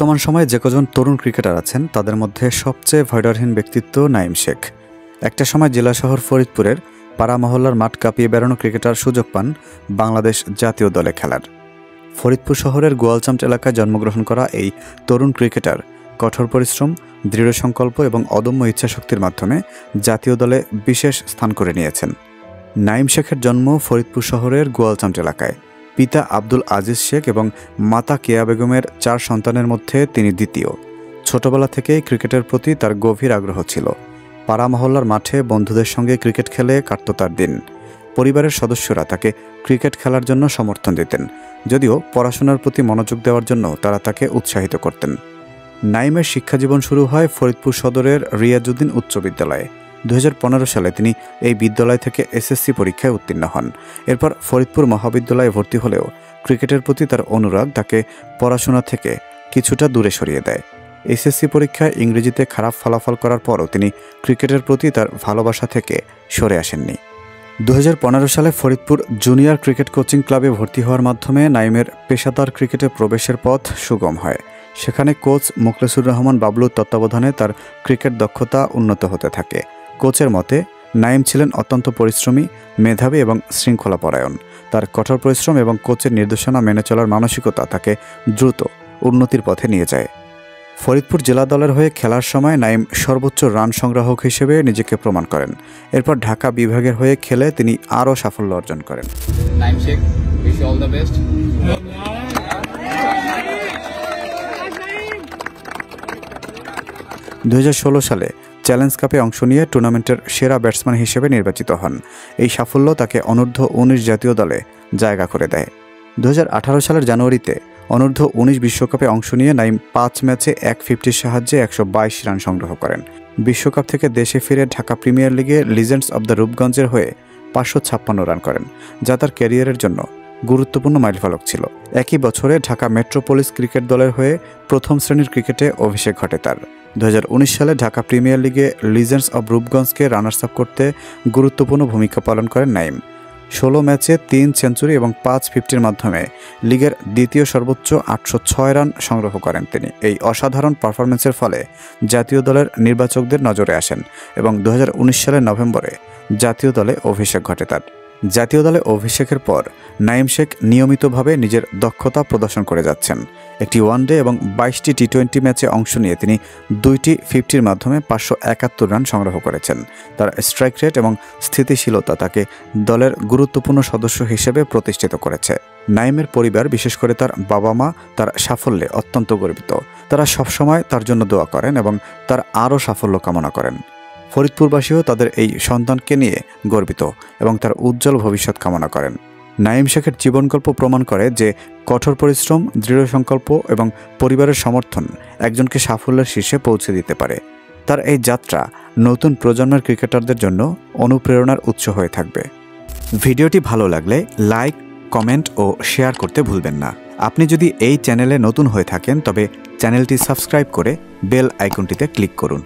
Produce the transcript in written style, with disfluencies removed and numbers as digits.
বর্তমান সময়ে যে কজন তরুণ ক্রিকেটার আছেন তাদের মধ্যে সবচেয়ে ভয়ডরহীন ব্যক্তিত্ব নাঈম শেখ। একটা সময় জেলা শহর ফরিদপুরের পাড়া মহল্লার মাঠ কাঁপিয়ে বেড়ানো ক্রিকেটার সুযোগ পান বাংলাদেশ জাতীয় দলে খেলার। ফরিদপুর শহরের গোয়ালচামট এলাকায় জন্মগ্রহণ করা এই তরুণ ক্রিকেটার কঠোর পরিশ্রম, দৃঢ় সংকল্প এবং অদম্য ইচ্ছাশক্তির মাধ্যমে জাতীয় দলে বিশেষ স্থান করে নিয়েছেন। নাঈম শেখের জন্ম ফরিদপুর শহরের গোয়ালচামট এলাকায়। পিতা আব্দুল আজিজ শেখ এবং মাতা কেয়া বেগমের 4 সন্তানের মধ্যে তিনি দ্বিতীয়। ছোটবেলা থেকেই ক্রিকেটের প্রতি তার গভীর আগ্রহ ছিল। পাড়া মহল্লার মাঠে বন্ধুদের সঙ্গে ক্রিকেট খেলে কাটত তার দিন। পরিবারের সদস্যরা তাকে ক্রিকেট খেলার জন্য সমর্থন দিতেন, যদিও পড়াশোনার প্রতি মনোযোগ দেওয়ার জন্য তারা তাকে উৎসাহিত করতেন। নাঈমের শিক্ষাজীবন শুরু হয় ফরিদপুর সদরের রিয়াজউদ্দিন উচ্চ বিদ্যালয়ে। 2015 সালে তিনি এই বিদ্যালয় থেকে এসএসসি পরীক্ষায় উত্তীর্ণ হন। এরপর ফরিদপুর মহাবিদ্যালয়ে ভর্তি হলেও ক্রিকেটের প্রতি তার অনুরাগ তাকে পড়াশোনা থেকে কিছুটা দূরে সরিয়ে দেয়। এসএসসি পরীক্ষায় ইংরেজিতে খারাপ ফলাফল করার পরও তিনি ক্রিকেটের প্রতি তার ভালোবাসা থেকে সরে আসেননি। 2015 সালে ফরিদপুর জুনিয়র ক্রিকেট কোচিং ক্লাবে ভর্তি হওয়ার মাধ্যমে নাঈমের পেশাদার ক্রিকেটে প্রবেশের পথ সুগম হয়। সেখানে কোচ মোখলেসুর রহমান বাবলুর তত্ত্বাবধানে তার ক্রিকেট দক্ষতা উন্নত হতে থাকে। কোচের মতে নাঈম ছিলেন অত্যন্ত পরিশ্রমী, মেধাবী এবং শৃঙ্খলাপরায়ণ। তার কঠোর পরিশ্রম এবং কোচের নির্দেশনা মেনে চলার মানসিকতা তাকে দ্রুত উন্নতির পথে নিয়ে যায়। ফরিদপুর জেলা দলের হয়ে খেলার সময় নাঈম সর্বোচ্চ রান সংগ্রাহক হিসেবে নিজেকে প্রমাণ করেন। এরপর ঢাকা বিভাগের হয়ে খেলে তিনি আরও সাফল্য অর্জন করেন। Naeem Sheikh, wish you all the best. 2016 সালে চ্যালেঞ্জ কাপে অংশ নিয়ে টুর্নামেন্টের সেরা ব্যাটসম্যান হিসেবে নির্বাচিত হন। এই সাফল্য তাকে অনূর্ধ্ব-19 জাতীয় দলে জায়গা করে দেয়। 2018 সালের জানুয়ারিতে অনূর্ধ্ব-19 বিশ্বকাপে অংশ নিয়ে নাঈম 5 ম্যাচে 150 সাহায্যে 122 রান সংগ্রহ করেন। বিশ্বকাপ থেকে দেশে ফিরে ঢাকা প্রিমিয়ার লিগে লিজেন্ডস অব দ্য রূপগঞ্জের হয়ে 556 রান করেন, যা তার ক্যারিয়ারের জন্য গুরুত্বপূর্ণ মাইলফলক ছিল। একই বছরে ঢাকা মেট্রোপলিস ক্রিকেট দলের হয়ে প্রথম শ্রেণীর ক্রিকেটে অভিষেক ঘটে তার। 2019 সালে ঢাকা প্রিমিয়ার লিগে লিজেন্ডস অব রূপগঞ্জকে রানার্স আপ করতে গুরুত্বপূর্ণ ভূমিকা পালন করেন নাঈম। 16 ম্যাচে 3 সেঞ্চুরি এবং 550-র মাধ্যমে লিগের দ্বিতীয় সর্বোচ্চ 806 রান সংগ্রহ করেন তিনি। এই অসাধারণ পারফরম্যান্সের ফলে জাতীয় দলের নির্বাচকদের নজরে আসেন এবং 2019 সালের নভেম্বরে জাতীয় দলে অভিষেক ঘটে তার। জাতীয় দলে অভিষেকের পর নাঈম শেখ নিয়মিতভাবে নিজের দক্ষতা প্রদর্শন করে যাচ্ছেন। একটি ওয়ানডে এবং 22টি টি20 ম্যাচে অংশ নিয়ে তিনি 2টি 50-র মাধ্যমে 571 রান সংগ্রহ করেছেন। তার স্ট্রাইক রেট এবং স্থিতিশীলতা তাকে দলের গুরুত্বপূর্ণ সদস্য হিসেবে প্রতিষ্ঠিত করেছে। নাঈমের পরিবার, বিশেষ করে তার বাবা-মা, তার সাফল্যে অত্যন্ত গর্বিত। তারা সবসময় তার জন্য দোয়া করেন এবং তার আরও সাফল্য কামনা করেন। ফরিদপুরবাসীও তাদের এই সন্তানকে নিয়ে গর্বিত এবং তার উজ্জ্বল ভবিষ্যৎ কামনা করেন। নাঈম শেখের জীবনগল্প প্রমাণ করে যে কঠোর পরিশ্রম, দৃঢ় সংকল্প এবং পরিবারের সমর্থন একজনকে সাফল্যের শীর্ষে পৌঁছে দিতে পারে। তার এই যাত্রা নতুন প্রজন্মের ক্রিকেটারদের জন্য অনুপ্রেরণার উৎস হয়ে থাকবে। ভিডিওটি ভালো লাগলে লাইক, কমেন্ট ও শেয়ার করতে ভুলবেন না। আপনি যদি এই চ্যানেলে নতুন হয়ে থাকেন তবে চ্যানেলটি সাবস্ক্রাইব করে বেল আইকনটিতে ক্লিক করুন।